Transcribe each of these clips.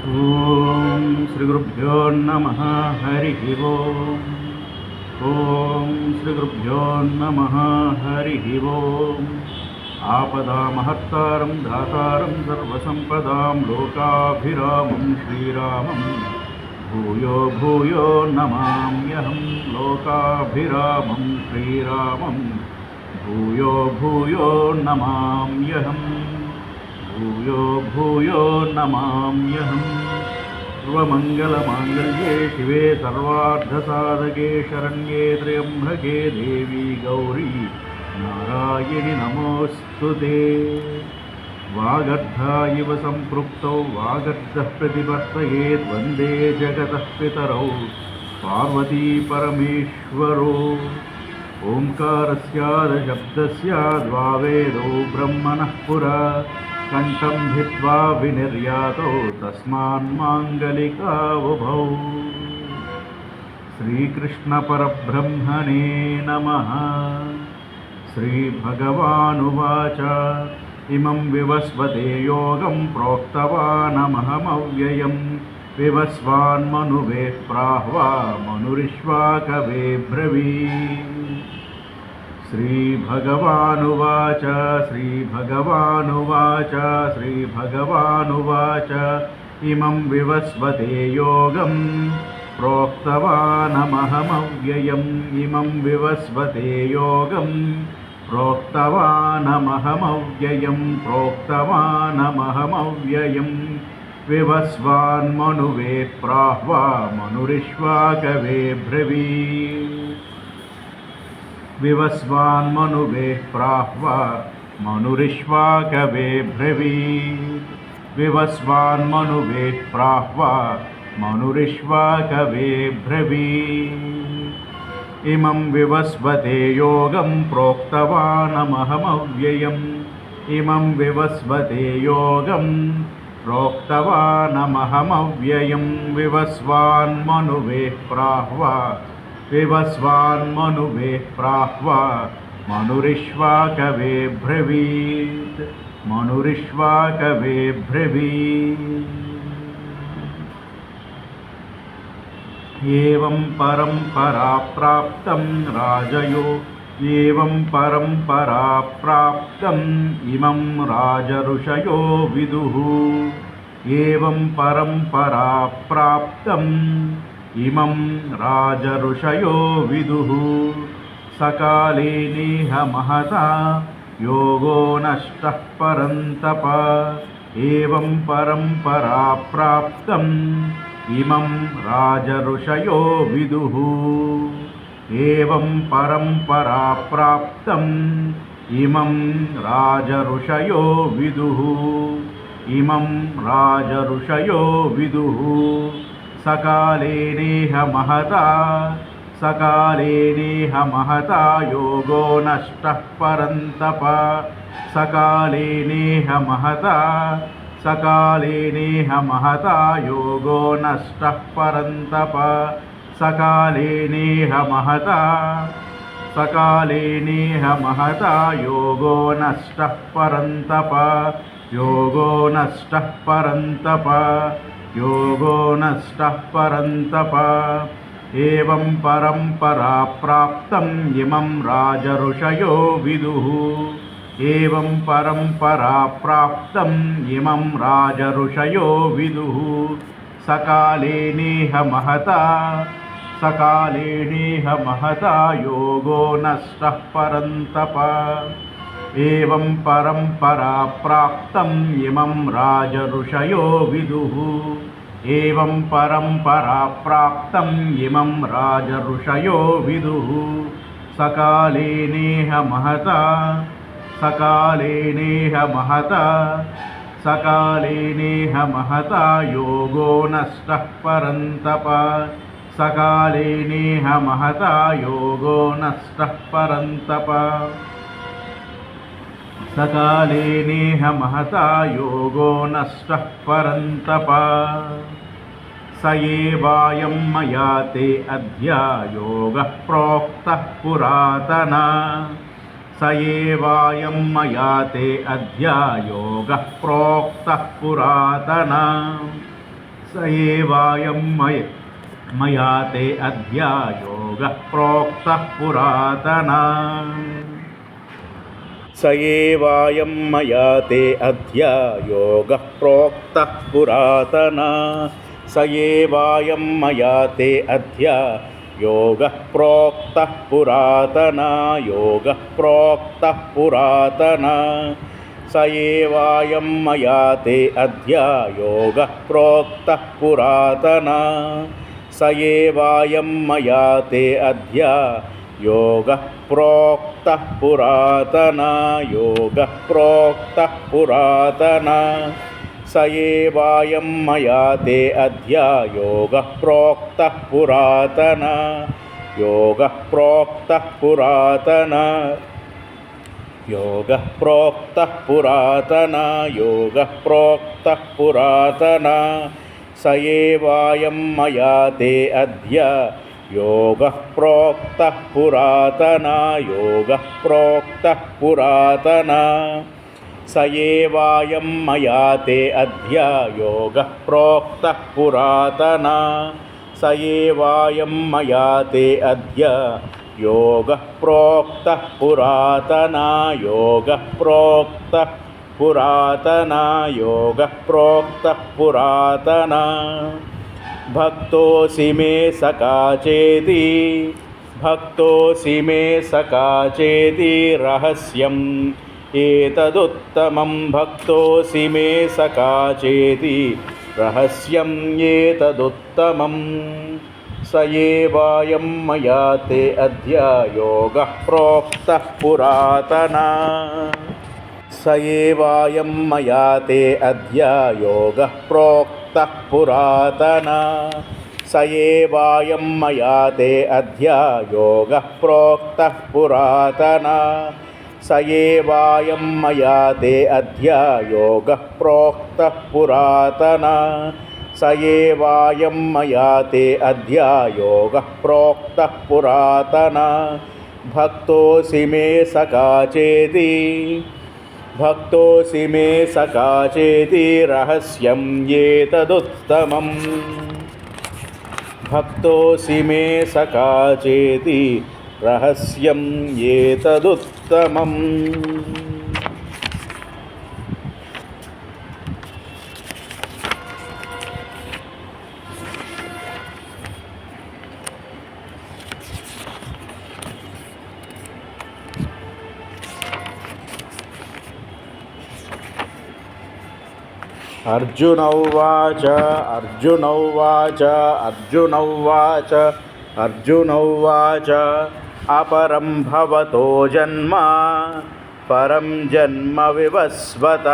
ఓం శ్రీ గురుభ్యో నమః. హరి ఓం. ఓం శ్రీ గురుభ్యో నమః. హరి ఓం. ఆపదామహత్తారం దాతారం సర్వసంపదాం లోకాభిరామం శ్రీరామం భూయో భూయో నమామ్యహం. లోకాభిరామం శ్రీరామం భూయో భూయో నమామ్యహం. భూయో భూయో నమామ్యహం. సర్వమంగళమాంగళ్యే శివే సర్వార్థసాధకే శరణ్యే త్ర్యంబకే దేవీ గౌరీ నారాయణి నమోస్తుతే. వాగర్ధా ఇవ సంపృక్తౌ వాగర్ధః ప్రతిపత్తయేత్ వందే జగతః పితరౌ పార్వతీ పరమేశ్వరో. ఓంకారస్యాదశబ్దస్య ద్వావేదో బ్రహ్మణః పురా కంఠం భిత్వా వినిర్యాతౌ తస్మాన్మాంగలికావుభౌ. శ్రీకృష్ణ పరబ్రహ్మణే నమః. శ్రీభగవానువాచ ఇమం వివస్వతే యోగం ప్రోక్తవానమహమవ్యయం వివస్వాన్మనువే ప్రాహ్వా మనురిష్వాకవే బ్రవీత్. శ్రీభగవానువాచ శ్రీభగవానువాచ శ్రీభగవానువాచ ఇమం వివస్వతే యోగం ప్రోక్తవానమహమవ్యయం ఇమం వివస్వతే యోగం ప్రోక్తవానమహమవ్యయం ప్రోక్తవానమహమవ్యయం వివస్వాన్మనువే ప్రాహ్వా మనురిష్వాకవే బ్రవీత్. వివస్వాన్మనువే ప్రాహ్వా మనురిష్వాకవే బ్రవీత్. వివస్వాన్మనువే ప్రాహ్వా మనురిష్వాకవే బ్రవీత్. ఇమం వివస్వతే యోగం ప్రోక్తవానమహమవ్యయం ఇమం వివస్వతే యోగం ప్రోక్తవానమహమవ్యయం వివస్వాన్మనువే ప్రాహ్వా వివస్వాన్మనువే ప్రాహ్వా మనురిష్వాకవే బ్రవీత్. మనురిష్వాకవే బ్రవీత్. ఏవం పరంపరా ప్రాప్తం రాజయో ఏవం పరంపరా ప్రాప్తం ఇమం రాజఋషయో విదుః. ఏవం పరంపరా ప్రాప్తం ఇమం రాజఋషయో విదుః. సకాలే నేహ మహతా యోగో నష్టః పరంతప. ఏవం పరంపరా ప్రాప్తం ఇమం రాజఋషయో విదుః. ఏవం పరంపరా ప్రాప్తం ఇమం రాజఋషయో విదుః. ఇమం రాజఋషయో విదుః. సకాలే నేహ మహతా సకాలే నేహ మహతా యోగో నష్టః పరంతప. సకాలే నేహ మహతా సకాలే నేహ మహతా యోగో నష్టః పరంతప. సకాలే నేహ మహతా సకాలే నేహ మహతా యోగో నష్టః పరంతప. యోగో నష్టః పరంతప. యోగో నష్టః పరంతప. ఏవం పరంపరా ప్రాప్తం ఇమం రాజఋషయో విదుః. ఏవం పరంపరా ప్రాప్తం ఇమం రాజఋషయో విదుః. సకాలే నేహ మహతా సకాలే నేహ మహతా యోగో నష్టః పరంతప. ఏవం పరంపరా ప్రాప్తం ఇమం రాజఋషయో విదుః. ఏవం పరంపరా ప్రాప్తం ఇమం రాజఋషయో విదుః. సకాలే నేహ మహతా సకాలే నేహ మహతా సకాలే నేహ మహతా యోగో నష్టః పరంతప. సకాలే నేహ మహతా యోగో నష్టః పరంతప. సకాలే నేహ మహతా యోగో నష్టః పరంతప. స ఏవాయం మయా తే అద్య యోగః ప్రోక్తః పురాతన. स एवायं मया ते अद्य योगः प्रोक्तः पुरातन स एवायं मया ते अद्य योगः प्रोक्तः पुरातनः स एवायं मया ते अद्य योगः प्रोक्तः पुरातनः स एवायं मया ते अद्य योगः प्रोक्तः पुरातनः योगः प्रोक्तः पुरातनः स एवायं मया ते अद्य योगः प्रोक्तः पुरातनः स एवायं मया ते अद्य योगः प्रोक्तः पुरातनः योगः प्रोक्तः पुरातनः स एवायं मया ते अद्य योगः प्रोक्तः पुरातनः योगः प्रोक्तः पुरातनः योगः प्रोक्तः पुरातनः योगः प्रोक्तः पुरातनः स एवायं मया ते अद्य योगः प्रोक्तः पुरातनः योगः प्रोक्तः पुरातनः स एवायं मया ते अद्य योगः प्रोक्तः पुरातनः स एवायं मया ते अद्य योगः प्रोक्तः पुरातनः योगः प्रोक्तः पुरातनः योगः प्रोक्तः पुरातनः भक्तोऽसि मे सखा चेति भक्तोऽसि मे सखा चेति रहस्यम् एतदुत्तमं भक्तोऽसि मे सखा चेति रहस्यम् एतदुत्तमम् स एवायं मया ते अद्य योगः प्रोक्तः पुरातनः स एवायं मया ते अद्य योगः प्रोक्तः पुरातनः स एवायं मया ते अद्य योगः प्रोक्तः पुरातनः स एवायं मया ते अद्य योगः प्रोक्तः पुरातनः स एवायं मया ते अद्य योगः प्रोक्तः पुरातनः भक्तोऽसि मे सखा चेति भक्तोऽसि मे सखा चेति रहस्यम् एतदुत्तमम् भक्तोऽसि मे सखा चेति रहस्यम् एतदुत्तमम् अर्जुन उवाच अर्जुन उवाच अर्जुन उवाच अर्जुन उवाच अपरं भवतो जन्म परं जन्म विवस्वत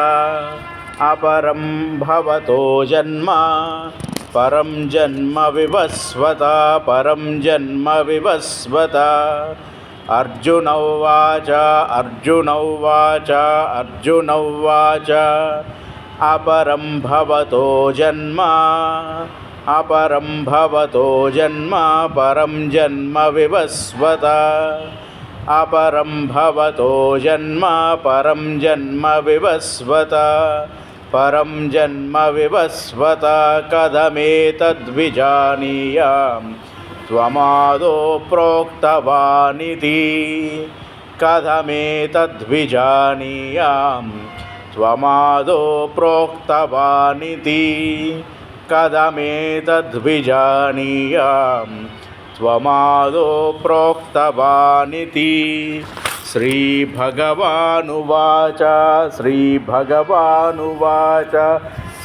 अपरं भवतो जन्म परं जन्म विवस्वत परं जन्म विवस्वत अर्जुन उवाच अर्जुन उवाच अर्जुन उवाच अपरं भवतो जन्म अपरं भवतो जन्म परं जन्म विवस्वत अपरं भवतो जन्म परं जन्म विवस्वत परं जन्म विवस्वत कथमेतद्विजानीयाम् त्वमादौ प्रोक्तवानिति कथमेतद्विजानीयाम् त्वमादौ प्रोक्तवानिति कथमेतद्विजानीयाम् त्वमादौ प्रोक्तवानिति श्रीभगवानुवाच श्रीभगवानुवाच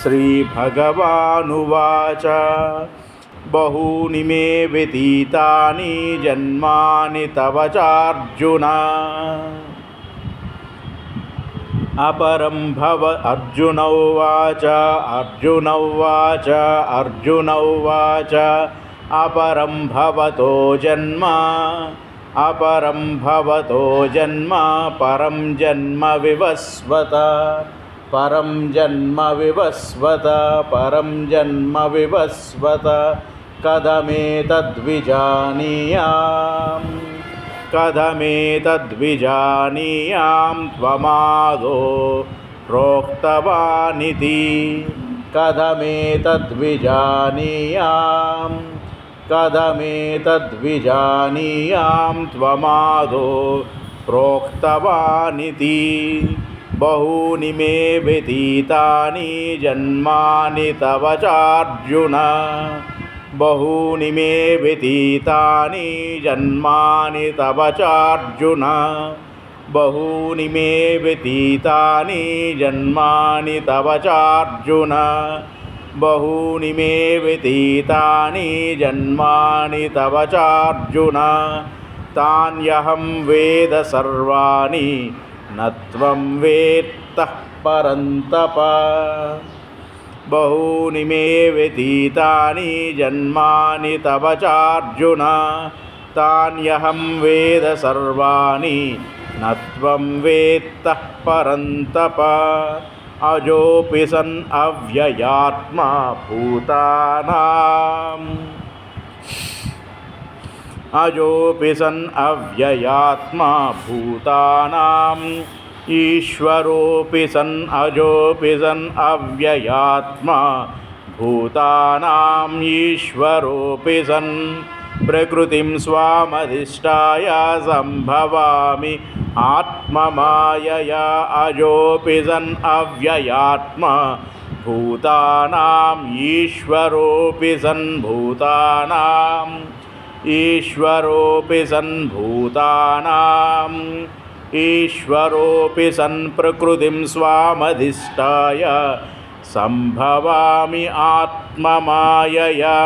श्रीभगवानुवाच बहूनि मे व्यतीतानि जन्मानि तव चार्जुन अपरं भव अर्जुन उवाच अर्जुन उवाच अर्जुन उवाच अपरं भवतो जन्म अपरं भवतो जन्म परं जन्म विवस्वत परं जन्म विवस्वत परं जन्म विवस्वत कथमेतद्विजानीयाम् कथमेतद्विजानीयाम् त्वमादौ प्रोक्तवानिति कथमेतद्विजानीयां त्वमादौ प्रोक्तवानिति। बहूनि मे व्यतीतानि जन्मानि तव चार्जुन। बहूनि मे व्यतीतानि जन्मानि तव चार्जुन। बहूनि मे व्यतीतानि जन्मानि तव चार्जुन। बहूनि मे व्यतीतानि जन्मानि तव चार्जुन। तान्यहं वेद सर्वाणि न त्वं वेत्तः परन्तप। बहूनि मे व्यतीतानि जन्मानि तव चार्जुन। तान्यहं वेद सर्वाणि न त्वं वेत्तः परन्तप। अजोऽपि सन् अव्ययात्मा भूतानाम्। अजोऽपि सन् अव्ययात्मा भूतानाम्। ईश्वरोऽपि सन् अजोऽपि सन् अव्ययात्मा भूतानाम्। ईश्वरोऽपि सन् प्रकृतिं स्वामधिष्ठाय सम्भवामि आत्ममायया। अजोऽपि सन् अव्ययात्मा भूतानाम्। ईश्वरोऽपि सन् भूतानाम्। ईश्वरोऽपि सन् भूतानाम्। ईश्वरोऽपि सन् प्रकृतिं स्वामधिष्ठाय सम्भवामि आत्ममायया।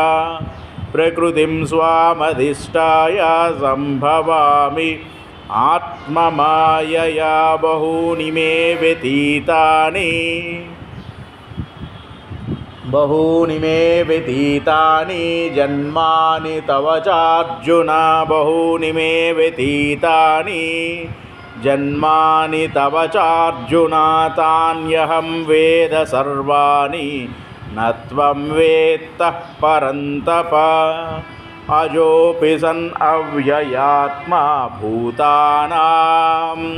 प्रकृतिं स्वामधिष्ठाय सम्भवामि आत्ममायया। बहूनि मे व्यतीतानि बहूनि मे व्यतीतानि जन्मानि तव चार्जुन। बहूनि मे व्यतीतानि जन्मानि तव चार्जुन। तान्यहं वेद सर्वाणि न त्वं वेत्तः परन्तप। अजोऽपि सन् अव्ययात्मा भूतानाम्।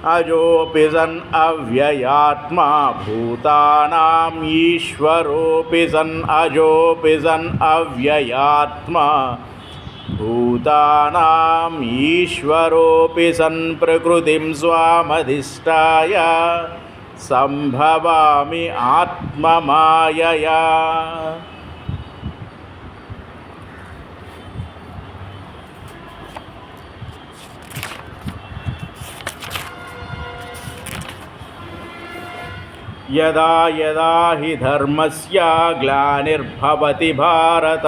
अजोऽपि सन् अव्ययात्मा भूतानाम्। ईश्वरोऽपि सन् अजोऽपि सन् अव्ययात्मा भूतानाम्। ईश्वरोऽपि सन् प्रकृतिं स्वामधिष्ठाय सम्भवामि आत्ममायया। यदा यदा हि धर्मस्य ग्लानिर्भवति भारत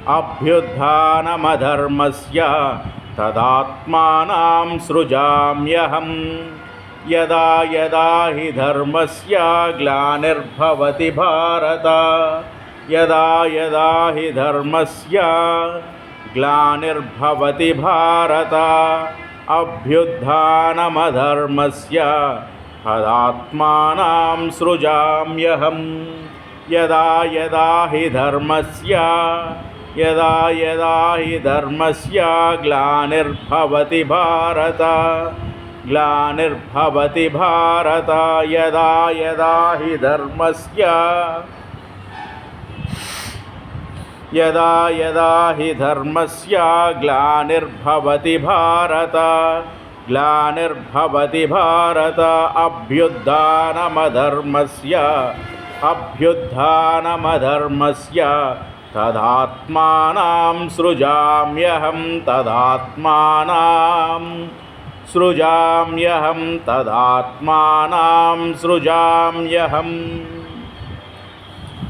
अभ्युत्थानमधर्मस्य तदात्मानं सृजाम्यहम्। यदा यदा हि धर्मस्य ग्लानिर्भवति भारत यदा यदा हि धर्मस्य ग्लानिर्भवति भारत अभ्युत्थानमधर्मस्य तदात्मानं सृजाम्यहम्। यदा यदा हि धर्मस्य ग्लानिर्भवति भारत ग्लानिर्भवति भारत यदा यदा हि धर्मस्य ग्लानिर्भवति भारत ग्लानिर्भवति भारत अभ्युत्थानमधर्मस्य तदात्मानं सृजाम्यहम्। तदात्मानं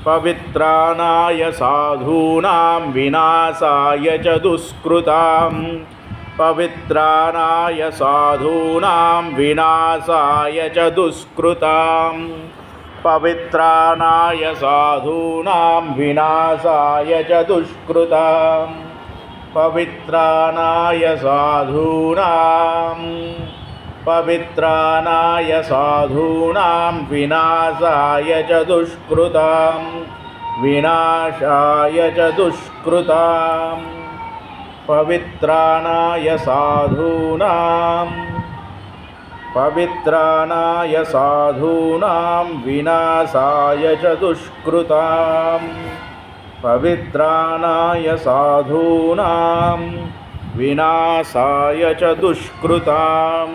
पवित्राणाय साधूनां विनाशाय च दुष्कृतां। पवित्राणाय साधूनां विनाशाय च दुष्कृतां। पवित्राणाय साधूनां विनाशाय च दुष्कृतां। पवित्राणाय साधूनां विनाशाय च दुष्कृतां। विनाशाय च दुष्कृतां। पवित्राणाय साधूनां पवित्राणाय साधूनां विनाशाय च दुष्कृतां पवित्राणाय साधूनां विनाशाय च दुष्कृतां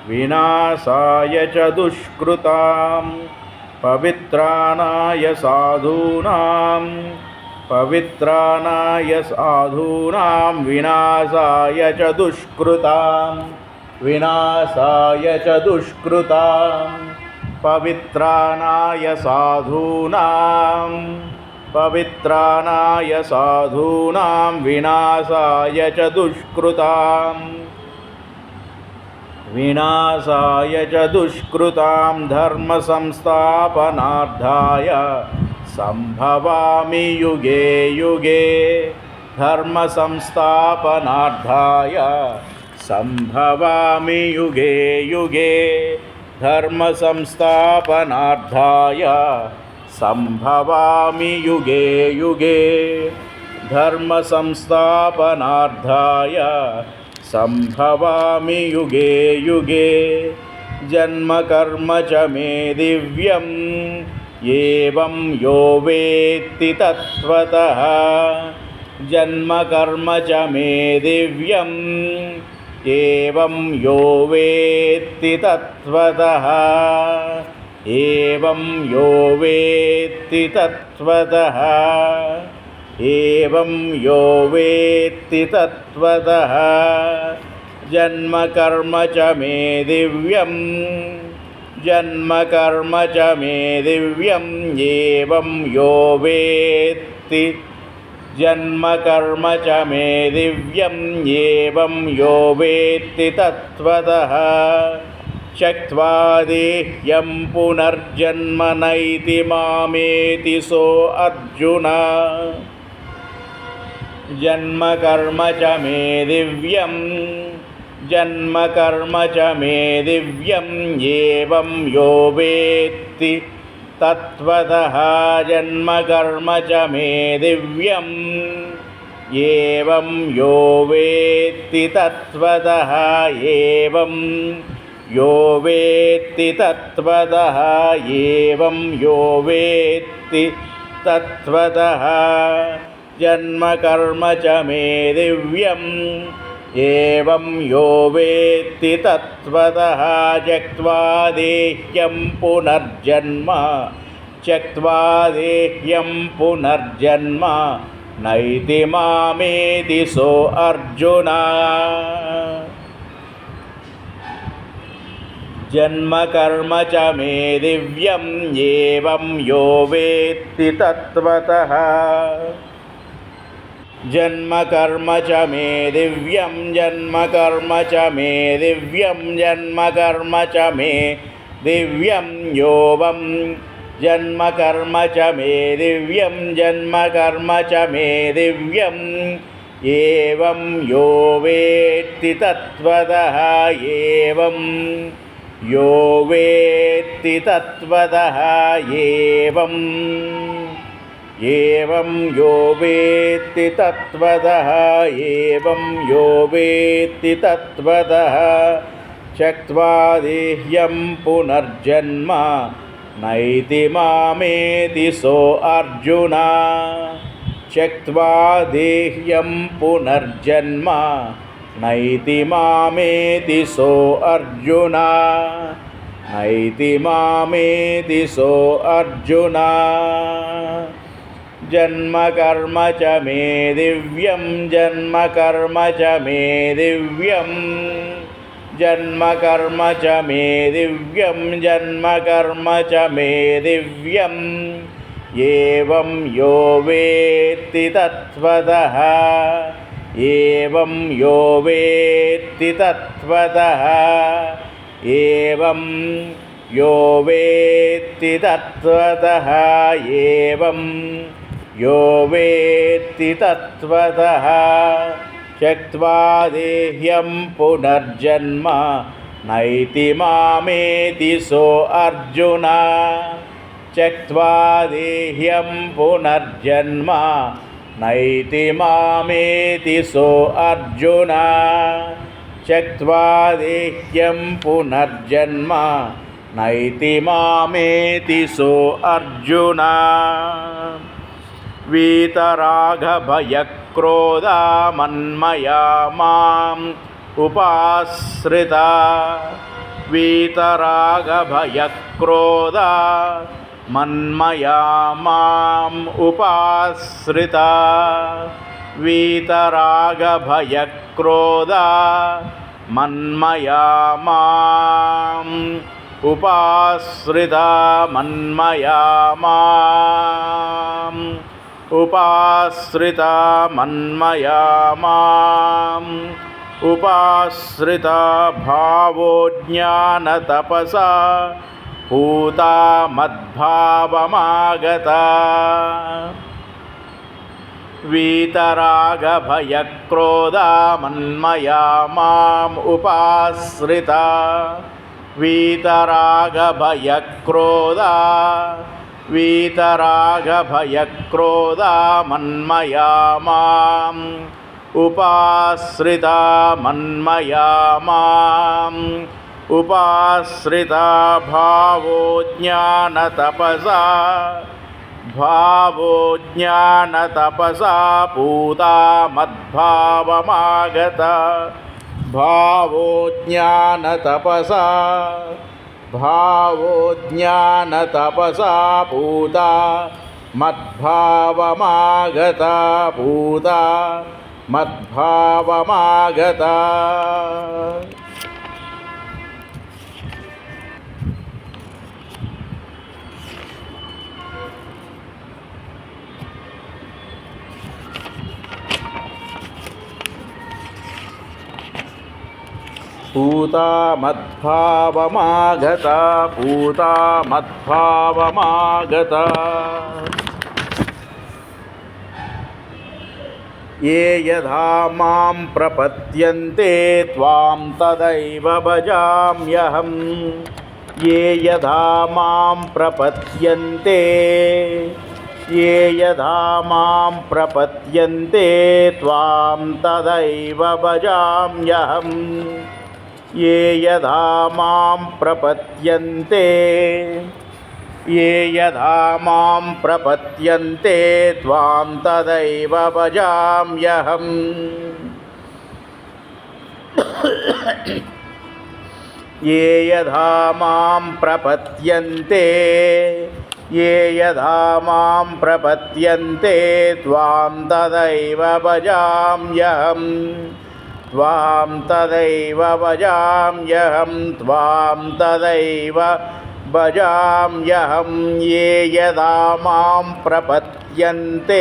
विनाशाय च दुष्कृतां पवित्राणाय साधूनां विनाशाय च दुष्कृतां विनाशाय च दुष्कृतां पवित्राणाय साधूनां विनाशाय च दुष्कृतां विनाशाय च दुष्कृतां धर्म संस्थापनार्थाय संभवामि युगे युगे धर्म संस्थापनार्थाय संभवामि युगे युगे धर्म संस्थापनार्थाय संभवामि युगे युगे धर्म संस्थापनार्थाय संभवामि युगे युगे जन्म कर्म च मे दिव्यम् एवं यो वेत्ति तत्त्वतः जन्म कर्म च मे दिव्यम् एवं यो वेत्ति तत्त्वतः एवं यो वेत्ति तत्त्वतः एवं यो वेत्ति तत्त्वतः जन्म कर्म च मे दिव्यम् जन्म कर्म च मे दिव्यम् एवं यो वेत्ति जन्म कर्म च मे दिव्यम् एवं यो वेत्ति तत्त्वतः त्यक्त्वा देह्यं पुनर्जन्म नैति मामेति सो अर्जुन जन्म कर्म च मे दिव्यम् जन्म कर्म च मे दिव्यम् एवं यो वेत्ति तत्त्वतः जन्म कर्म च मे दिव्यम् एवं यो वेत्ति तत्त्वतः एवं यो वेत्ति तत्त्वतः एवं यो वेत्ति तत्त्वतः जन्म कर्म च मे दिव्यम् एवं यो वेत्ति तत्त्वतः त्यक्त्वा देह्यं पुनर्जन्म त्यक्त्वा देह्यं पुनर्जन्म नैति मामेति सो अर्जुन जन्म कर्म च मे दिव्यम् एवं यो वेत्ति तत्त्वतः जन्म कर्म च मे दिव्यं जन्म कर्म च मे दिव्यं जन्म कर्म च मे दिव्यं योवं जन्म कर्म च मे दिव्यं जन्म कर्म च मे दिव्यम् एवं यो वेत्ति तत्त्वतः एवं यो वेत्ति तत्त्वतः एवं यो वेत्ति तत्त्वतः एवं यो वेत्ति तत्त्वतः त्यक्त्वा देह्यं पुनर्जन्म नैति मामेति सो अर्जुन त्यक्त्वा देह्यं पुनर्जन्म नैति मामेति सो अर्जुन नैति मामेति सो अर्जुन जन्म कर्म च मे दिव्यं जन्म कर्म च मे दिव्यं जन्म कर्म च मे दिव्यं जन्म कर्म च मे दिव्यम् एवं यो वेत्ति तत्त्वतः एवं यो वेत्ति तत्त्वतः एवं यो वेत्ति तत्त्वतः एवं यो वेत्ति तत्त्वतः त्यक्त्वा देह्यं पुनर्जन्म नैति मामेति सो अर्जुन त्यक्त्वा देह्यं पुनर्जन्म नैति मामेति सो अर्जुन त्यक्त्वा देह्यं पुनर्जन्म नैति मामेति सो अर्जुन वीतरागभयक्रोधा मन्मया माम् उपाश्रिता वीतरागभयक्रोधा मन्मया माम् उपाश्रिता वीतरागभयक्रोधा मन्मया माम् उपाश्रिता मन्मया माम् उपाश्रिता मन्मया माम् उपाश्रिता भावो ज्ञानतपसा पूता मद्भावमागता वीतरागभयक्रोधा मन्मया माम् उपाश्रिता वीतरागभयक्रोधा वीतरागभयक्रोधा मन्मया माम् उपाश्रिता मन्मया माम् उपाश्रिता भावो ज्ञानतपसा पूता मद्भावमागता भावो ज्ञानतपसा पूता मद्भावमागता पूता मद्भावमागता पूता मद्भावमागता पूता मद्भावमागता ये यथा मां प्रपद्यन्ते त्वां तदैव भजाम्यहम् ये यथा मां प्रपद्यन्ते ये यथा मां प्रपद्यन्ते त्वां तदैव भजाम्यहम् ये यथा मां प्रपद्यन्ते ये यथा मां प्रपद्यन्ते त्वां तदैव भजाम्यहम् ये यथा मां प्रपद्यन्ते ये यथा मां प्रपद्यन्ते त्वां तदैव भजाम्यहम् त्वां तदैव भजाम्यहम् त्वां तदैव भजाम्यहम् ये यथा मां प्रपद्यन्ते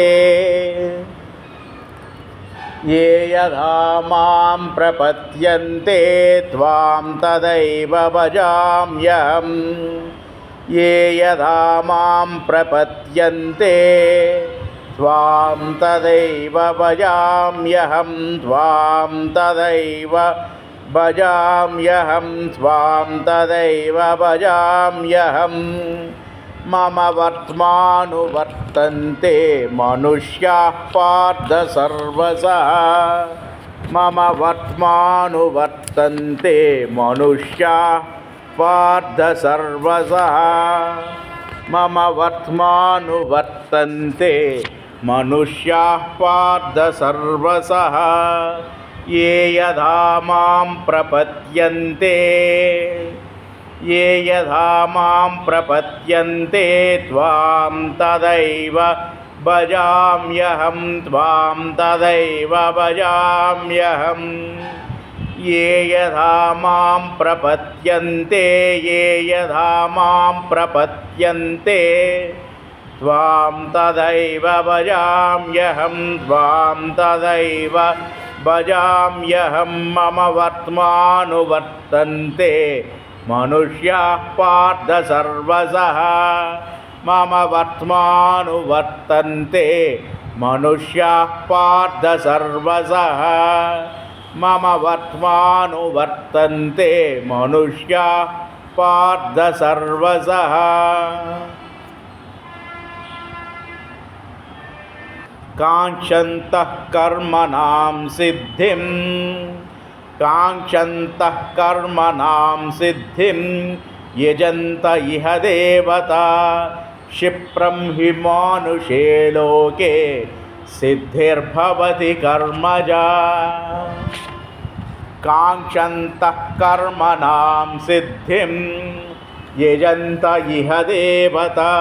ये यथा मां प्रपद्यन्ते त्वां तदैव भजाम्यहम् ये यथा मां प्रपद्यन्ते त्वां तदैव भजाम्यहम् त्वां तदैव भजाम्यहम् त्वां तदैव भजाम्यहम् मम वर्त्मानुवर्तन्ते मनुष्याः पार्थ सर्वशः मम वर्त्मानुवर्तन्ते मनुष्याः पार्थ सर्वशः मम वर्त्मानुवर्तन्ते मनुष्याः पार्थ सर्वशः ये यथा मां प्रपद्यन्ते ये यथा मां प्रपद्यन्ते त्वां तदैव भजाम्यहम् त्वां तदैव भजाम्यहम् ये यथा मां प्रपद्यन्ते ये यथा मां प्रपद्यन्ते त्वां तदैव भजाम्यहम् त्वां तदैव भजाम्यहम् मम वर्त्मानुवर्तन्ते मनुष्याः पार्थ सर्वशः मम वर्त्मानुवर्तन्ते मनुष्याः पार्थ सर्वशः मम वर्त्मानुवर्तन्ते मनुष्याः पार्थ सर्वशः काङ्क्षन्तः कर्मणां सिद्धिं काङ्क्षन्तः कर्मणां सिद्धिं यजन्त इह देवता क्षिप्रं हि मानुषे लोके सिद्धिर्भवति कर्मजा काङ्क्षन्तः कर्मणां सिद्धिं यजन्त इह देवता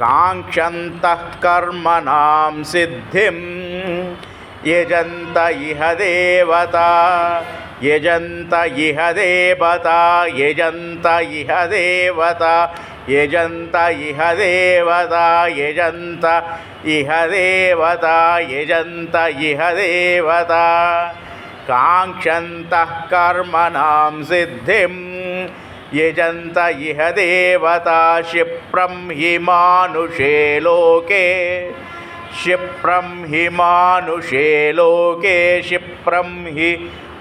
काङ्क्षन्तः कर्मणां सिद्धिं यजन्त इह देवता यजन्त इह देवता यजन्त इह देवता यजन्त इह देवता यजन्त इह देवता यजन्त इह देवता काङ्क्षन्तः कर्मणां सिद्धिं यजन्त इह देवता क्षिप्रं हि मानुषे लोके क्षिप्रं हि मानुषे लोके क्षिप्रं हि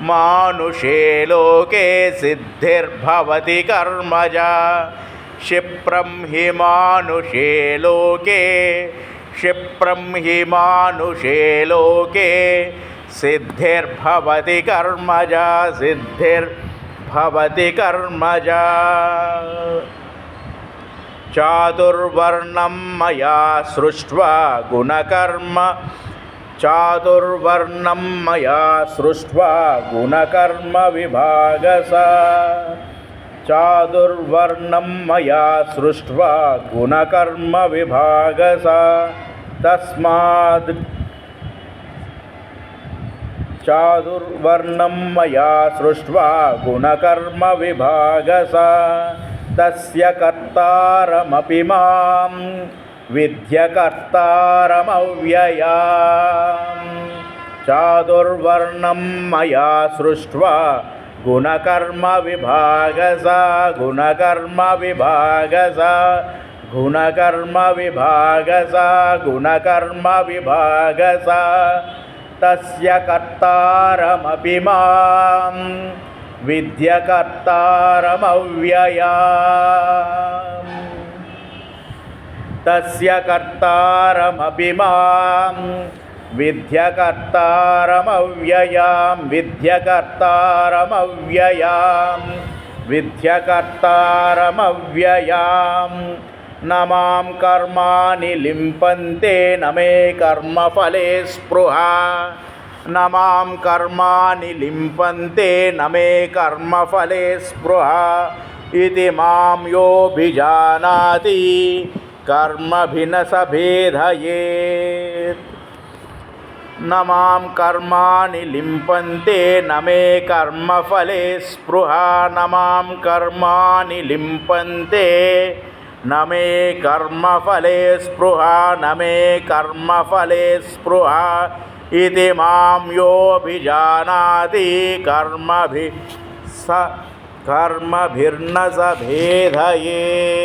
मानुषे लोके सिद्धिर्भवति कर्मजा क्षिप्रं हि मानुषे लोके क्षिप्रं हि मानुषे लोके सिद्धिर्भवति कर्मजा सिद्धिर्भवति कर्मजा चातुर्वर्णं मया सृष्ट्वा गुणकर्म चातुर्वर्णं मया सृष्ट्वा गुणकर्म विभागसा चातुर्वर्णं मया सृष्ट्वा गुणकर्म विभागसा तस्माद् चातुर्वर्णं मया सृष्ट्वा गुणकर्म विभागसा तस्य कर्तारमपि मां विद्य कर्तारमव्ययाम् चातुर्वर्णं मया सृष्ट्वा गुणकर्म विभागसा गुणकर्म विभागसा गुणकर्म विभागसा गुणकर्म विभागसा तस्य कर्तारमपि मां विद्य कर्तारमव्ययाम् तस्य कर्तारमपि मां विद्य कर्तारमव्ययाम् विद्य कर्तारमव्ययाम् विद्य कर्तारमव्ययाम् न मां कर्माणि लिम्पन्ते न मे कर्मफले स्पृहा न मां कर्माणि लिम्पन्ते न मे कर्मफले स्पृहा इति मां योऽभिजानाति कर्मभिः न स भेदयेत् न मां कर्माणि लिम्पन्ते न मे कर्मफले स्पृहा न मां कर्माणि लिम्पन्ते न मे कर्मफले स्पृहा न मे कर्मफले स्पृहा इति मां योऽभिजानाति कर्मभिर्न स भेदयेत्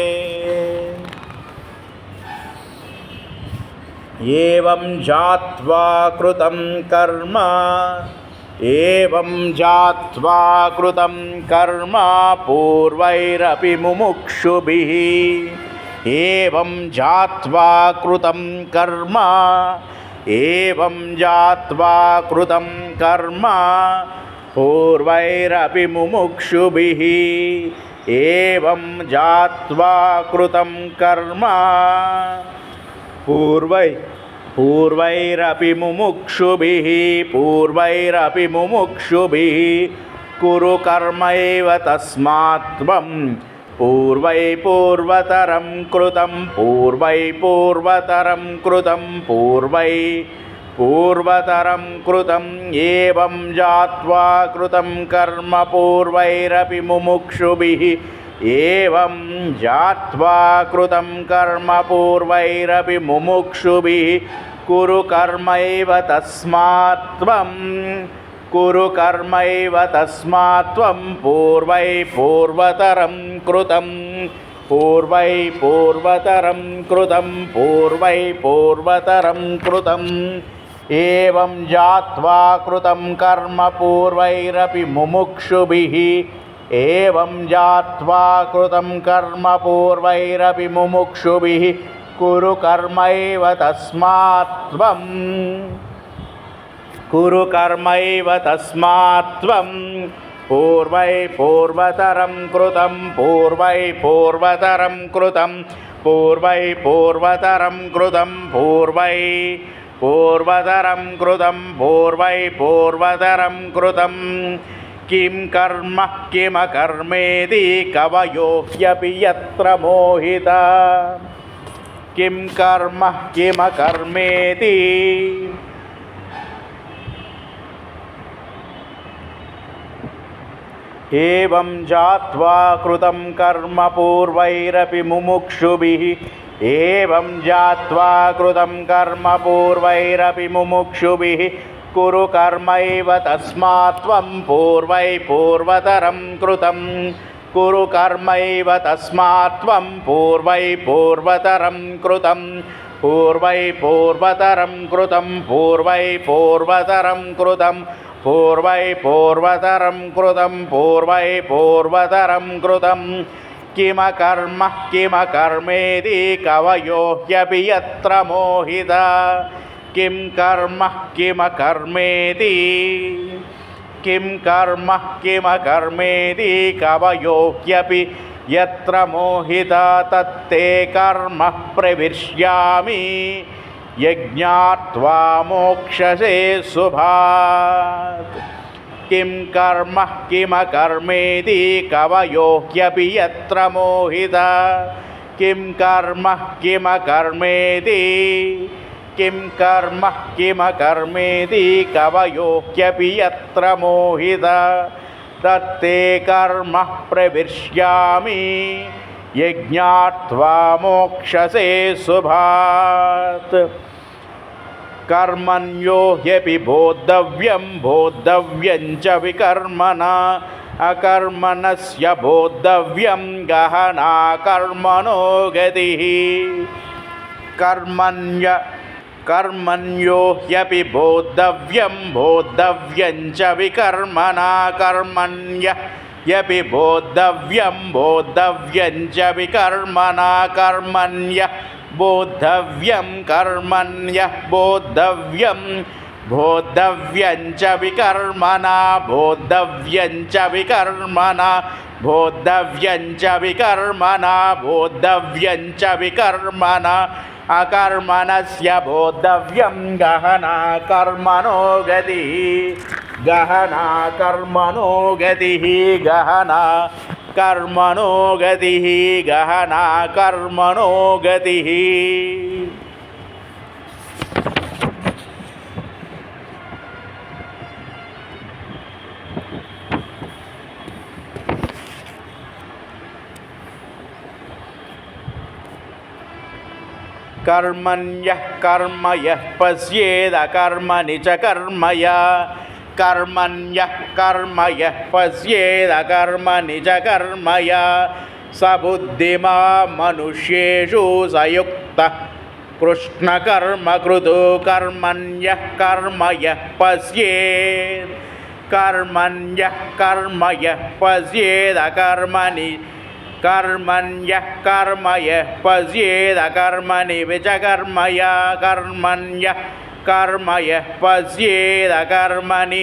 एवं जात्वा कृतं कर्म एवं जात्वा कृतं कर्म पूर्वैरपि मुमुक्षुभिः एवं जात्वा कृतं कर्म एवं जात्वा कृतं कर्म पूर्वैरपि मुमुक्षुभिः एवं जात्वा कृतं कर्म पूर्वैरपि मुमुक्षुभिः कुरु कर्मैव तस्मात् त्वं पूर्वतरं कृतं एवं जात्वा कृतं कर्म पूर्वैरपि मुमुक्षुभिः एवं जात्वा कृतं कर्म पूर्वैरपि मुमुक्षुभिः कुरु कर्मैव तस्मात् त्वं पूर्वतरं कृतं एवं जात्वा कृतं कर्म पूर्वैरपि मुमुक्षुभिः एवं जात्वा कृतं कर्म पूर्वैरपि मुमुक्षुभिः कुरु कर्मैव तस्मात् त्वं కురు కర్మైవ తస్మాత్ త్వం పూర్వై పూర్వతరం కృతం పూర్వై పూర్వతరం కృతం పూర్వై పూర్వతరం కృతం పూర్వై పూర్వతరం కృతం పూర్వై పూర్వతరం కృతం కిం కర్మ కిమకర్మేతి కవయో హ్యపి యత్ర మోహితా కిం కర్మ కిమకర్మేతి ఏవం జాత్వా కృతం కర్మ పూర్వైరపి ముముక్షుభిః ఏవం జాత్వా కృతం కర్మ పూర్వైరపి ముముక్షుభిః కురు కర్మైవ తస్మాత్ త్వం పూర్వై పూర్వతరం కృతం కురు కర్మైవ తస్మాత్ త్వం పూర్వై పూర్వతరం కృతం పూర్వై పూర్వతరం కృతం పూర్వై పూర్వతరం కృతం పూర్వై పూర్వతరం కృతం పూర్వై పూర్వతరం కృతం కిమకర్మ కిమకర్మేతి కవయో హ్యపి యత్ర మోహితా కిం కర్మ కిమకర్మేతి కిం కర్మ కిమకర్మేతి కవయో హ్యపి యత్ర మోహితా తత్తే కర్మ ప్రవిశ్యామి యజ్ఞాత్వా మోక్షసే శుభాత్ కిం కర్మ కిమకర్మేతి కవయో హ్యపి యత్ర మోహితా కిం కర్మ కిమకర్మేతి కిం కర్మ కిమకర్మేతి కవయో హ్యపి యత్ర మోహితా తత్తే కర్మ ప్రవిశ్యామి యజ్ఞాత్వా మోక్షసే శుభాత్ కర్మణ్యో హ్యపి బోద్ధవ్యం బోద్ధవ్యం చ వికర్మణా అకర్మణస్య బోద్ధవ్యం గహనా కర్మణో గతిః కర్మణ్యో హ్యపి బోద్ధవ్యం బోద్ధవ్యం చ వికర్మణా కర్మణ్యపి బోద్ధవ్యం బోద్ధవ్యం చ వికర్మణా కర్మణ్య బోద్ధవ్యం కర్మణ్య బోద్ధవ్యం బోద్ధవ్యం చ వికర్మణా బోద్ధవ్యం చ వికర్మణా బోద్ధవ్యం చ వికర్మణా బోద్ధవ్యం చ వికర్మణా అకర్మణస్య బోద్ధవ్యం గహనా కర్మణో గతిః గహనా కర్మణో గతిః గహనా కర్మణో గతిః గహనా కర్మణో గతిః కర్మణ్యః కర్మ యః పశ్యేదకర్మణి చ కర్మయా కర్మణ్యః కర్మ యః పశ్యేదకర్మణి చ కర్మయా స బుద్ధిమాన్ మనుష్యేషు సయుక్తః కృష్ణకర్మకృతో కర్మణ్యః కర్మ యః పశ్యేద్ కర్మణ్యః కర్మ యః పశ్యేదకర్మణి కర్మణ్యః కర్మ యః పశ్యేదకర్మణి చ కర్మయా కర్మణ్యః కర్మ యః పశ్యేదకర్మణి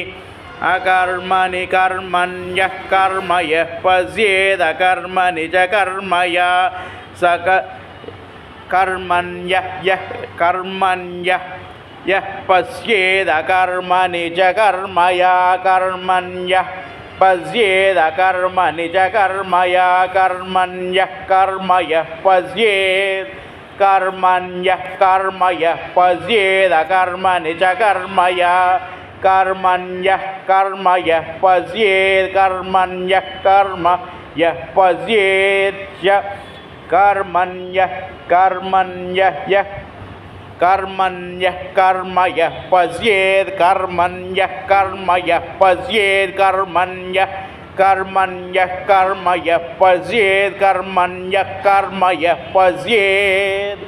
అకర్మణి కర్మణ్యః కర్మ యః పశ్యేదకర్మణి చ కర్మయా కర్మణ్యః యః పశ్యేదకర్మణి చ కర్మయా కర్మణ్యః పశ్యేదకర్మణి చ కర్మయా కర్మణ్యః కర్మ యః పశ్యేద్ కర్మణ్యః కర్మ యః పశ్యేదకర్మణి చ కర్మయా కర్మణ్యః కర్మ యః పశ్యేద్ కర్మణ్యః కర్మ యః పశ్యేత్య కర్మణ్యః కర్మణ్యః కర్మణ్యః కర్మ యః పశ్యేద్ కర్మణ్యః కర్మ యః పశ్యేద్ కర్మణ్యః కర్మణ్యః కర్మ యః పశ్యేద్ కర్మణ్యః కర్మ యః పశ్యేద్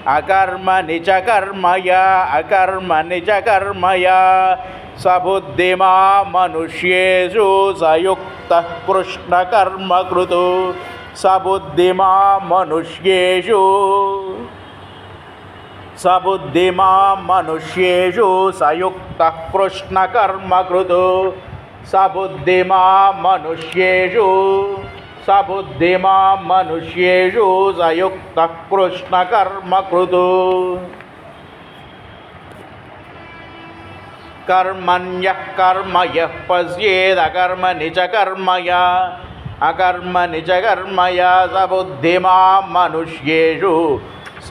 అకర్మణి చ కర్మయా అకర్మణి చ కర్మయా స బుద్ధిమాన్ మనుష్యేషు సయుక్తః కృష్ణకర్మకృతో స బుద్ధిమాన్ మనుష్యేషు स बुद्धिमान् मनुष्येषु स युक्तः कृष्णकर्मकृत् स बुद्धिमान् मनुष्येषु स बुद्धिमान् मनुष्येषु स युक्तः कृष्णकर्मकृत् कर्मण्यः कर्म यः पश्येदकर्मणि च कर्मया अकर्मणि च कर्मया स बुद्धिमान् मनुष्येषु स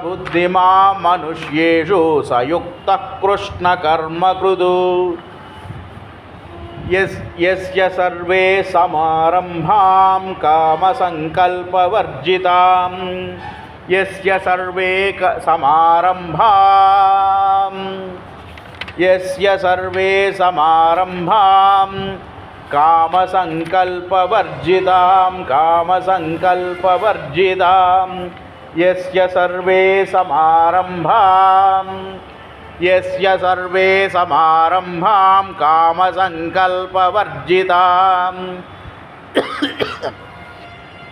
बुद्धिमान् मनुष्येषु स युक्तः कृष्णकर्मकृत् यस्य सर्वे समारम्भां कामसङ्कल्पवर्जितां यस्य सर्वे समारम्भां कामसङ्कल्पवर्जितां यस्य सर्वे समारम्भां कामसङ्कल्पवर्जितां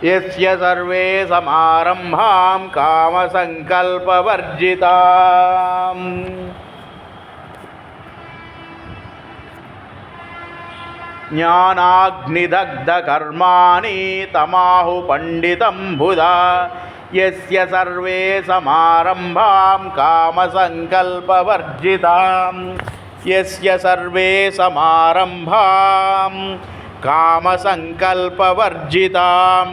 यस्य सर्वे समारम्भां कामसङ्कल्पवर्जिताम् ज्ञानाग्निदग्धकर्माणि तमाहु पंडितं बुधा यस्य सर्वे समारम्भां कामसङ्कल्पवर्जितां यस्य सर्वे समारम्भां कामसङ्कल्पवर्जितां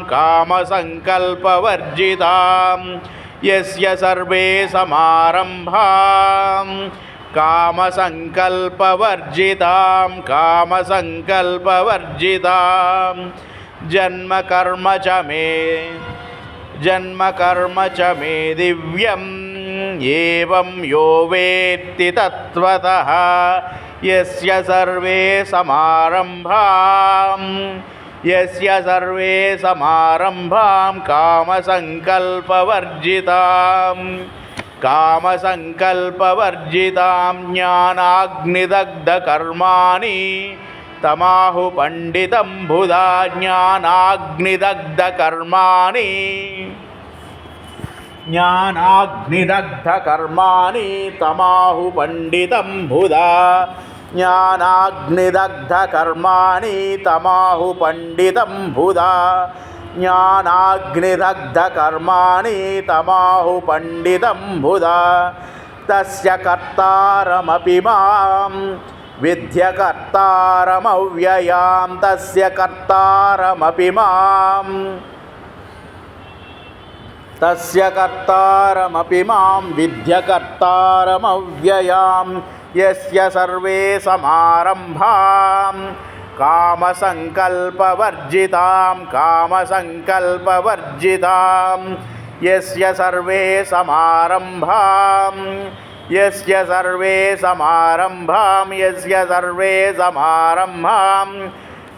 यस्य सर्वे समारम्भां कामसङ्कल्पवर्जितां जन्म कर्म च मे दिव्यम् एवं यो वेत्ति तत्त्वतः यस्य सर्वे समारम्भां कामसङ्कल्पवर्जितां ज्ञानाग्निदग्धकर्माणि तमाहु पंडितं बुधा ज्ञानाग्निदग्धकर्माणि तमाहु पंडितं बुधा ज्ञानाग्निदग्धकर्माणि तमाहु पंडितं बुधा ज्ञानाग्निदग्धकर्माणि तमाहु पंडितं बुधा तस्य कर्तारमपि मां विद्य कर्तारमव्ययां तस्य कर्तारमपि मां विद्य कर्तारमव्ययां यस्य सर्वे समारम्भां कामसङ्कल्पवर्जितां यस्य सर्वे समारम्भां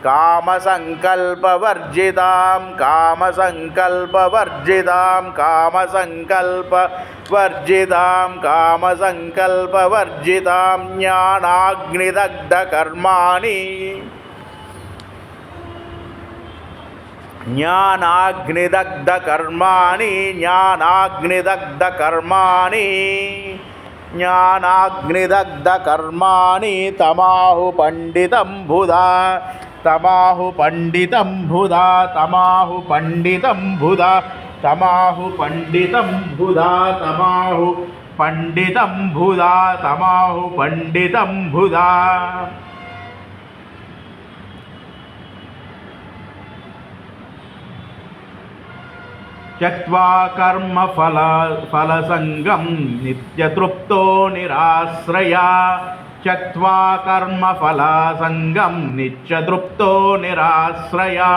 कामसङ्कल्पवर्जितां ज्ञानाग्निदग्धकर्माणि तमाहु पंडितं बुधा तमाहु पंडितं बुधा त्यक्त्वा कर्मफलसङ्गं नित्यतृप्तो निराश्रया त्यक्त्वा कर्मफलसङ्गं नित्यतृप्तो निराश्रया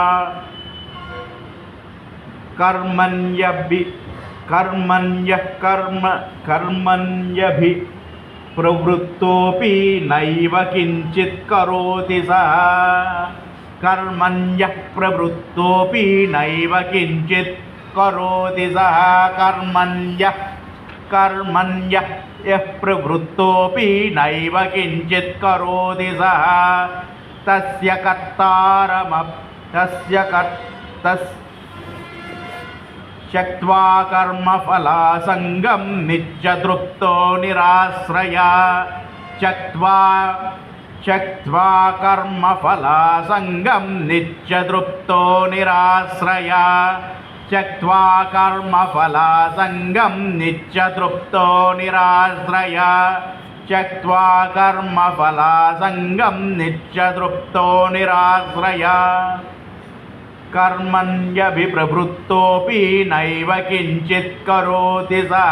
कर्मण्यभि प्रवृत्तोऽपि नैव किञ्चित् करोति सः कर्मण्यः प्रवृत्तोऽपि नैव किञ्चित् करोति सः कर्मण्यः यः प्रवृत्तोऽपि नैव किञ्चित् करोति सः त्यक्त्वा कर्मफलासङ्गं नित्यतृप्तो निराश्रया त्यक्त्वा कर्मफलासङ्गं नित्यतृप्तो निराश्रया त्यक्त्वा कर्मफलासङ्गं नित्यतृप्तो निराश्रया त्यक्त्वा कर्मफलासङ्गं नित्यतृप्तो निराश्रया कर्मण्यभिप्रवृत्तोऽपि नैव किञ्चित् करोति सः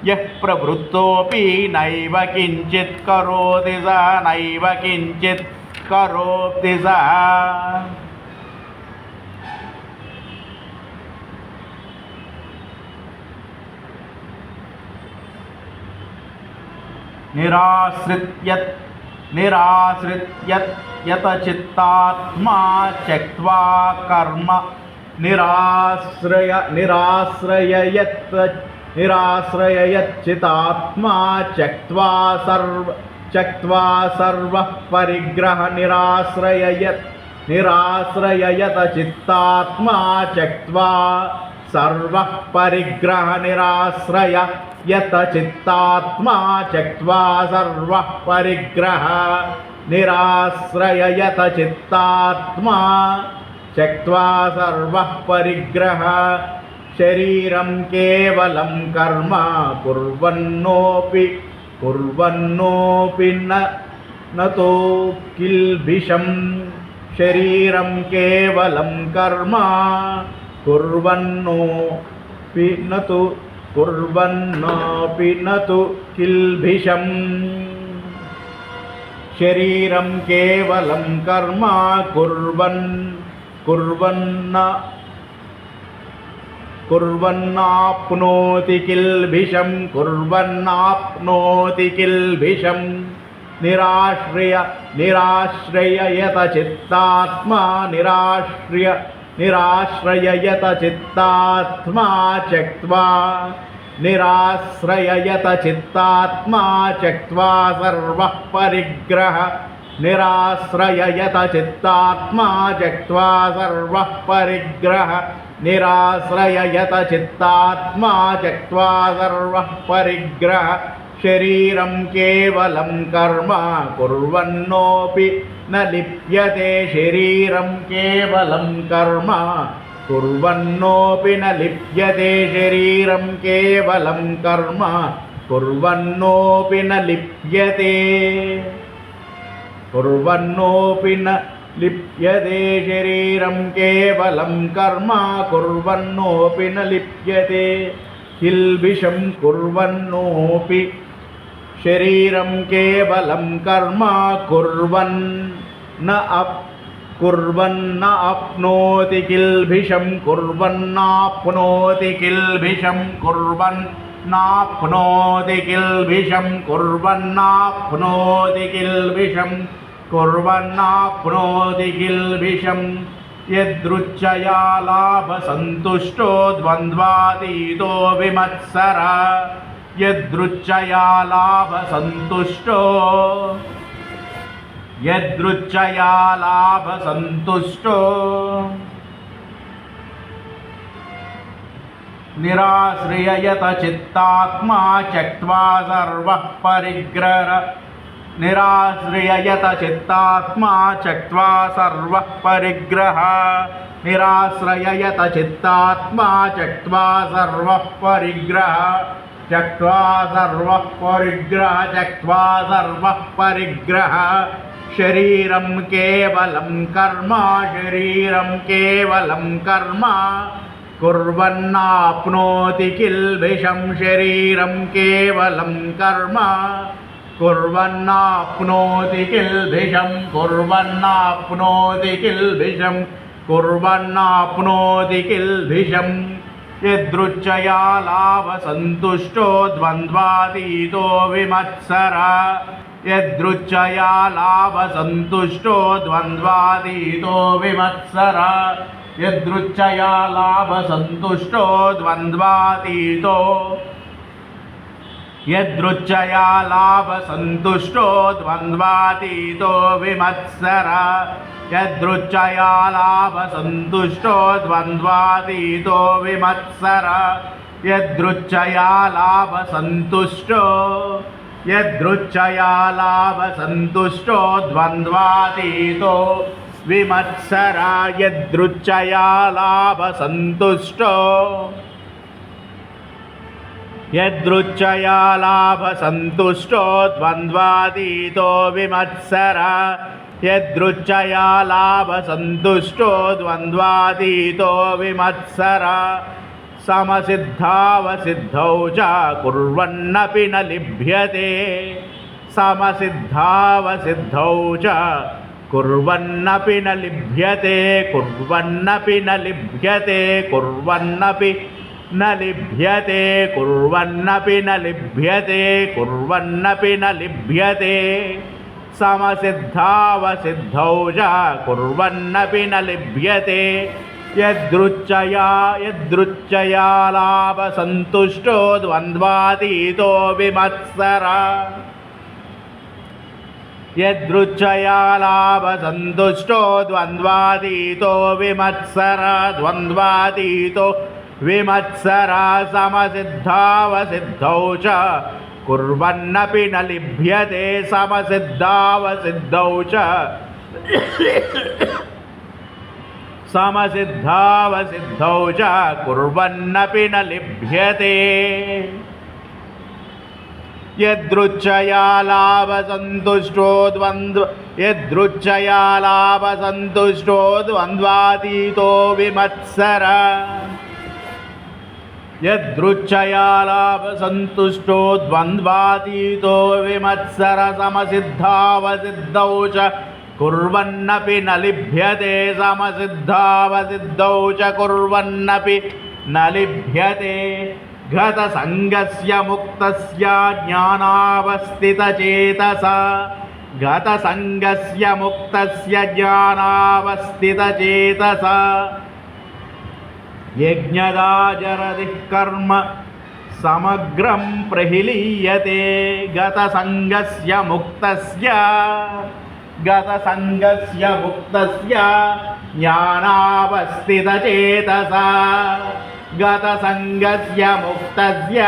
यः प्रवृत्तोऽपि नैव किञ्चित् करोति सः नैव किञ्चित् करोति सः निराश्रयचित्तात्मा त्यक्त्वा कर्म निराश्रयचित्तात्मा त्यक्त्वा सर्वः परिग्रह निराश्रयचित्तात्मा त्यक्त्वा सर्वः परिग्रह निराश्रयचित्तात्मा त्यक्त्वा सर्वः परिग्रह निराश्रयचित्तात्मा त्यक्त्वा सर्वः परिग्रह शरीरं केवलं कर्म कुर्वन्नोऽपि न तो किल्बिषं शरीरं केवलं कर्म कुर्वन्नोऽपि न तु किल्बिषम् शरीरं केवलं कर्म कुर्वन्नाप्नोति किल्बिषं निराश्रयचित्तात्मा निराश्रयचित्तात्मा त्यक्त्वा निराश्रयचित्तात्मा त्यक्त्वा सर्वः परिग्रह निराश्रयचित्तात्मा त्यक्त्वा सर्वः परिग्रह निराश्रयचित्तात्मा त्यक्त्वा सर्वः परिग्रह शरीरं केवलं कर्म कुर्वन्नोऽपि न लिप्यते शरीरं केवलं कर्म कुर्वन्नोऽपि न लिप्यते शरीरं केवलं कर्म कुर्वन्नोऽपि न लिप्यते शरीरं केवलं कर्म कुर्वन्नोऽपि न लिप्यते किल्बिषं कुर्वन्नोऽपि शरीरं केवलं कर्म कुर्वन्नाप्नोति किल्बिषं कुर्वन्नाप्नोति किल्बिषं कुर्वन्नाप्नोति किल्बिषं यदृच्छया लाभसन्तुष्टो द्वन्द्वातीतो विमत्सर यदृच्छया लाभसन्तुष्टो निराश्रयचित्तात्मा त्यक्त्वा सर्वः परिग्रह निराश्रयचित्तात्मा त्यक्त्वा सर्वः परिग्रह निराश्रयचित्तात्मा त्यक्त्वा सर्वः परिग्रह त्यक्त्वा सर्वः परिग्रह शरीरं केवलं कर्म कुर्वन्नाप्नोति किल्बिषं शरीरं केवलं कर्म कुर्वन्नाप्नोति किल्बिषं यदृच्छया लाभसन्तुष्टो द्वन्द्वातीतो विमत्सर यदृच्छया लाभसन्तुष्टो द्वन्द्वातीतो यदृच्छया लाभसन्तुष्टो द्वन्द्वातीतो विमत्सरः यदृच्छया लाभसन्तुष्टो द्वन्द्वातीतो विमत्सरः यदृच्छया लाभसन्तुष्टो द्वन्द्वातीतो विमत्सरः यदृच्छया लाभसन्तुष्टो द्वन्द्वातीतो विमत्सरः यदृच्छया लाभसन्तुष्टो द्वन्द्वातीतो विमत्सरः समसिद्धावसिद्धौ च कुर्वन्नपि न लिभ्यते समसिद्धावसिद्धौ च कुर्वन्नपि न लिभ्यते कुर्वन्नपि न लिभ्यते कुर्वन्नपि न लिभ्यते कुर्वन्नपि न लिभ्यते कुर्वन्नपि न लिभ्यते समसिद्धावसिद्धौ च कुर्वन्नपि न लिभ्यते यदृच्छया लाभसन्तुष्टो द्वन्द्वातीतो विमत्सरः यदृच्छया लाभसन्तुष्टो द्वन्द्वातीतो विमत्सरः द्वन्द्वातीतो विमत्सरः समसिद्धावसिद्धौ च कुर्वन्नपि न लिभ्यते समसिद्धावसिद्धौ च कुर्वन्नपि न लिभ्यते यदृच्छया लाभसन्तुष्टो द्वन्द्वातीतो विमत्सरः यदृच्छया लाभसन्तुष्टो द्वन्द्वातीतो विमत्सरः समसिद्धावसिद्धौ च कुर्वन्नपि न लिभ्यते समसिद्धावसिद्धौ च कुर्वन्नपि न लिभ्यते गतसङ्गस्य मुक्तस्य ज्ञानावस्थितचेतसा गतसङ्गस्य मुक्तस्य ज्ञानावस्थितचेतसा यज्ञदाचरतिः कर्म समग्रं प्रहिलीयते गतसङ्गस्य मुक्तस्य ज्ञानावस्थितचेतसा गतसङ्गस्य मुक्तस्य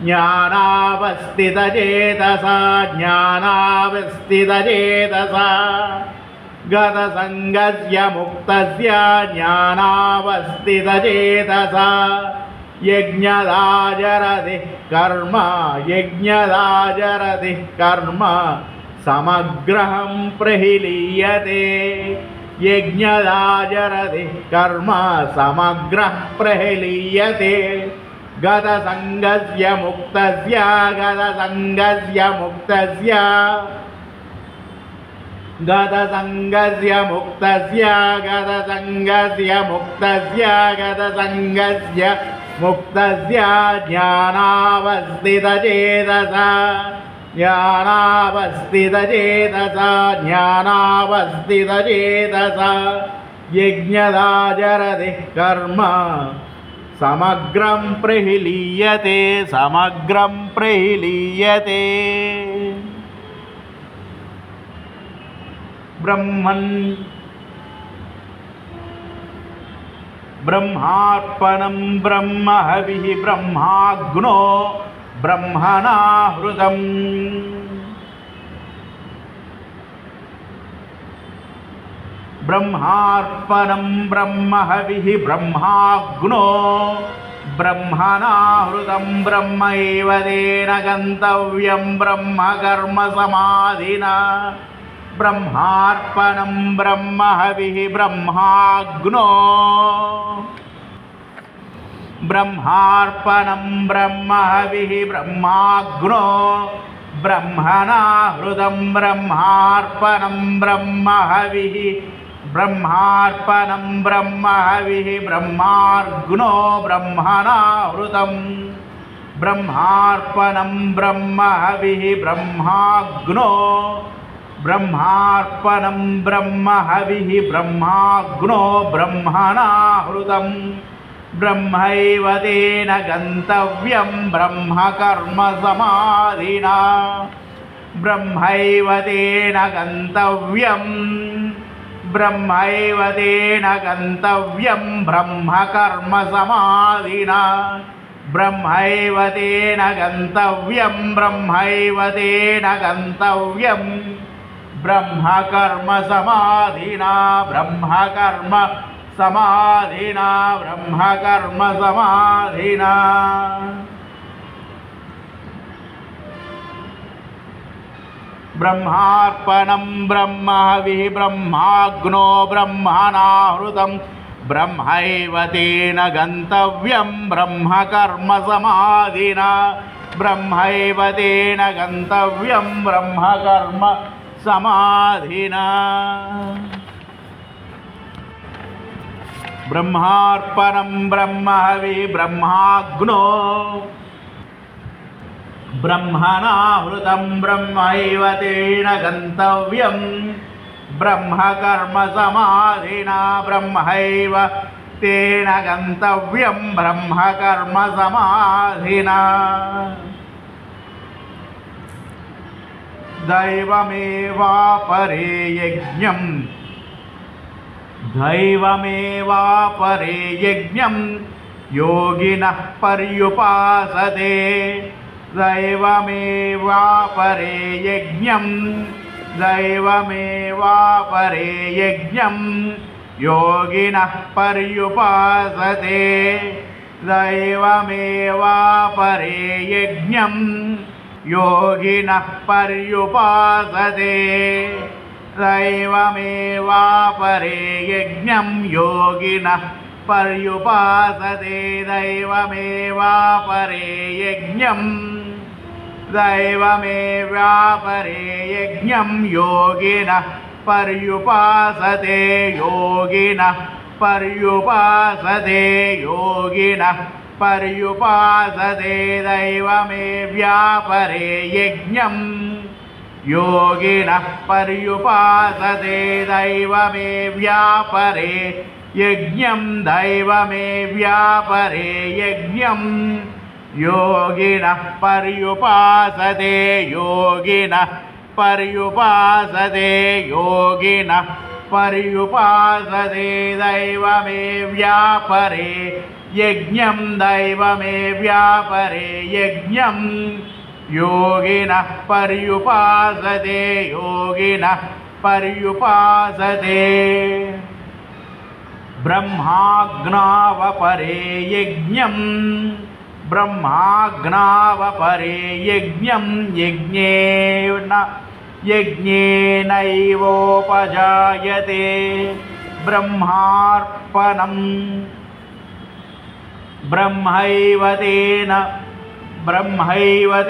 ज्ञानावस्थितचेतसा गतसङ्गस्य मुक्तस्य ज्ञानावस्थितचेतसा यज्ञदाचरतिः कर्म समग्रं प्रहिलीयते यज्ञदाचरतिः कर्म समग्रः प्रहिलीयते गतसङ्गस्य मुक्तस्य ज्ञानावस्थितचेतसा यज्ञदाचरतिः कर्म समग्रं प्रहिलीयते ब्रह्मार्पणं ब्रह्महविः ब्रह्माग्नो ब्रह्मणाहृतम् ब्रह्मार्पणं ब्रह्महविः ब्रह्माग्नो ब्रह्मणाहृतं ब्रह्मैव तेन गन्तव्यं ब्रह्मकर्म समाधिना ब्रह्मार्पणं ब्रह्महविः ब्रह्माग्नो ब्रह्मार्पणं ब्रह्महविः ब्रह्माग्नो ब्रह्मणाहृतं ब्रह्मार्पणं ब्रह्महविः ब्रह्मार्पणं ब्रह्महविः ब्रह्माग्नो ब्रह्मणाहृतं ब्रह्मार्पणं ब्रह्महविः ब्रह्माग्नो ब्रह्मार्पणं ब्रह्महविः ब्रह्माग्नो ब्रह्मणाहृतं ब्रह्मैव तेन गन्तव्यं ब्रह्मकर्मसमाधिना ब्रह्मैव तेन गन्तव्यं ब्रह्मैव तेन गन्तव्यं ब्रह्मकर्मसमाधिना ब्रह्मैव तेन गन्तव्यं ब्रह्मैव तेन गन्तव्यं ब्रह्मकर्मसमाधिना ब्रह्मकर्मसमाधिना ब्रह्मकर्मसमाधिना ब्रह्मार्पणं ब्रह्महविः ब्रह्माग्नो ब्रह्मणाहुतं ब्रह्मैव तेन गन्तव्यं ब्रह्मकर्मसमाधिना ब्रह्मैव तेन गन्तव्यं ब्रह्मकर्मसमाधिना ब्रह्मार्पणं ब्रह्महविः ब्रह्माग्नो ब्रह्मणाहुतं ब्रह्मैव तेन गन्तव्यं ब्रह्मकर्मसमाधिना ब्रह्मैव तेन गन्तव्यं ब्रह्मकर्मसमाधिना दैवमेवापरे यज्ञं दैवमेवापरे यज्ञं योगिनः पर्युपासते दैवमेवापरे यज्ञं दैवमेवापरे यज्ञं योगिनः पर्युपासते दैवमेवापरे यज्ञं योगिनः पर्युपासते दैवमेवापरे यज्ञं योगिनः पर्युपासते दैवमेवापरे यज्ञं दैवमेवापरे यज्ञं योगिनः पर्युपासते योगिनः पर्युपासते योगिनः पर्युपासते दैवमेवापरे यज्ञं योगिनः पर्युपासते दैवमेवापरे यज्ञं दैवमेवापरे यज्ञं योगिनः पर्युपासते योगिनः पर्युपासते योगिनः पर्युपासते दैवमेवापरे यज्ञं दैवमेवापरे यज्ञं योगिनः पर्युपासते योगिनः पर्युपासते ब्रह्माग्नावपरे यज्ञं ब्रह्माग्नावपरे यज्ञं यज्ञेनैवोपजायते ब्रह्मार्पणं ब्रह्मैव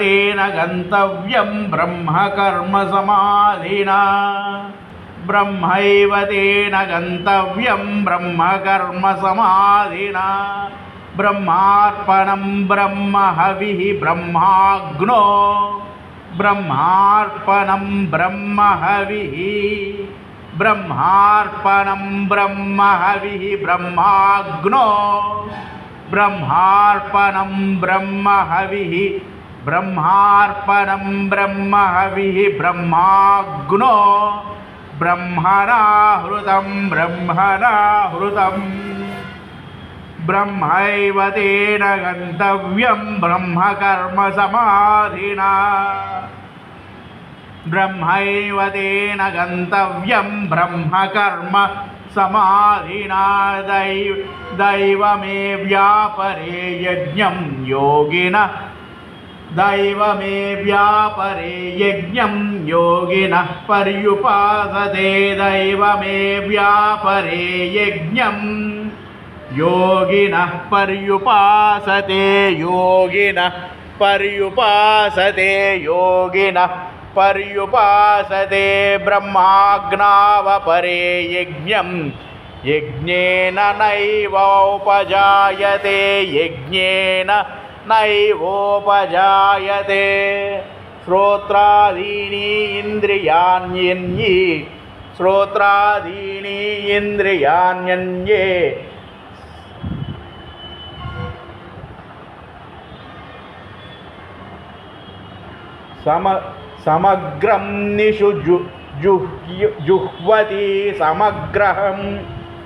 तेन गन्तव्यं ब्रह्मकर्मसमाधिना ब्रह्मैव तेन गन्तव्यं ब्रह्मकर्मसमाधिना ब्रह्मार्पणं ब्रह्महविः ब्रह्माग्नो ब्रह्मार्पणं ब्रह्महविः ब्रह्मार्पणं ब्रह्महविः ब्रह्माग्नो ब्रह्मार्पणं ब्रह्महविः ब्रह्मार्पणं ब्रह्महविः ब्रह्माग्नो ब्रह्मणाहुतं ब्रह्मैव तेन गन्तव्यं ब्रह्मकर्मसमाधिना ब्रह्मैव तेन गन्तव्यं ब्रह्मकर्मसमाधिना दैवमेवापरे यज्ञं योगिनः दैवमेवापरे यज्ञं योगिनः पर्युपासते दैवमेवापरे यज्ञं योगिनः पर्युपासते योगिनः पर्युपासते योगिनः पर्युपासते ब्रह्माग्नावपरे यज्ञं यज्ञेन नैवोपजायते यज्ञेन नैवोपजायते श्रोत्रादीनि इन्द्रियाण्यन्ये श्रोत्रादीनि इन्द्रियाण्यन्ये సమగ్రం నిషు జుహ్వతి సమగ్రహం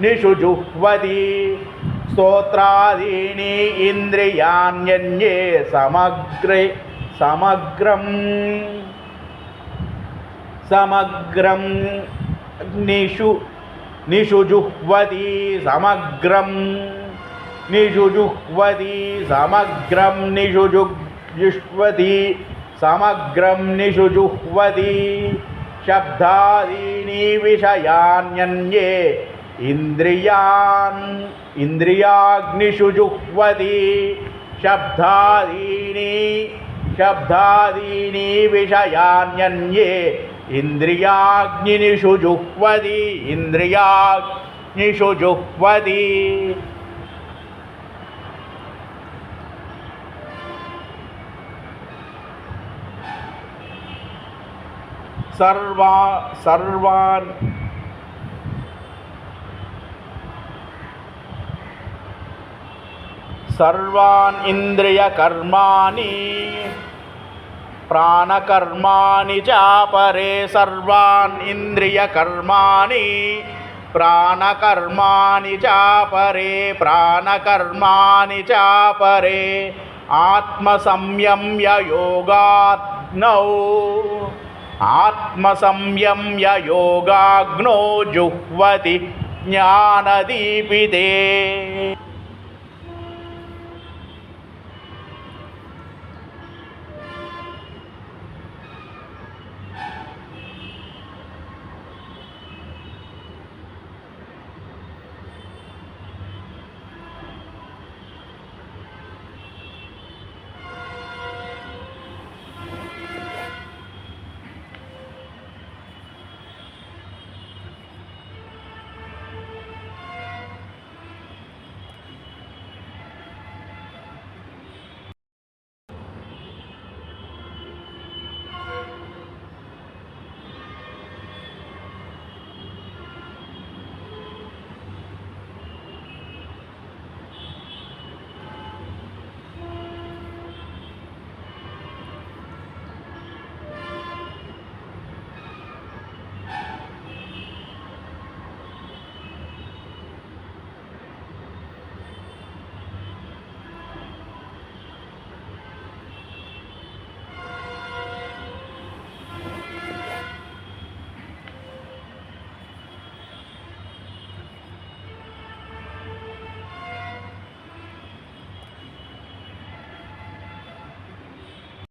నిషు జుహ్వతి స్తోత్రాదీని ఇంద్రియాణ్యన్యే సమగ్రం నిషు జుహ్వతి సమగ్రం నిషు జుహ్వతి సమగ్రం నిషు జుహ్వతి సమగ్రం నిషు జుహ్వతి శబ్దాదీని విషయాన్యన్యే ఇంద్రియాగ్నిషు జుహ్వతి శబ్దాదీని విషయాన్యన్యే ఇంద్రియాగ్నిషు జుహ్వతి సర్వాన్ ఇంద్రియకర్మాణి ప్రాణకర్మాణి చాపరే సర్వాన్ ఇంద్రియకర్మాణి ప్రాణకర్మాణి చాపరే ఆత్మసంయమ్య యోగాగ్నౌ జుహ్వతి జ్ఞానదీపితే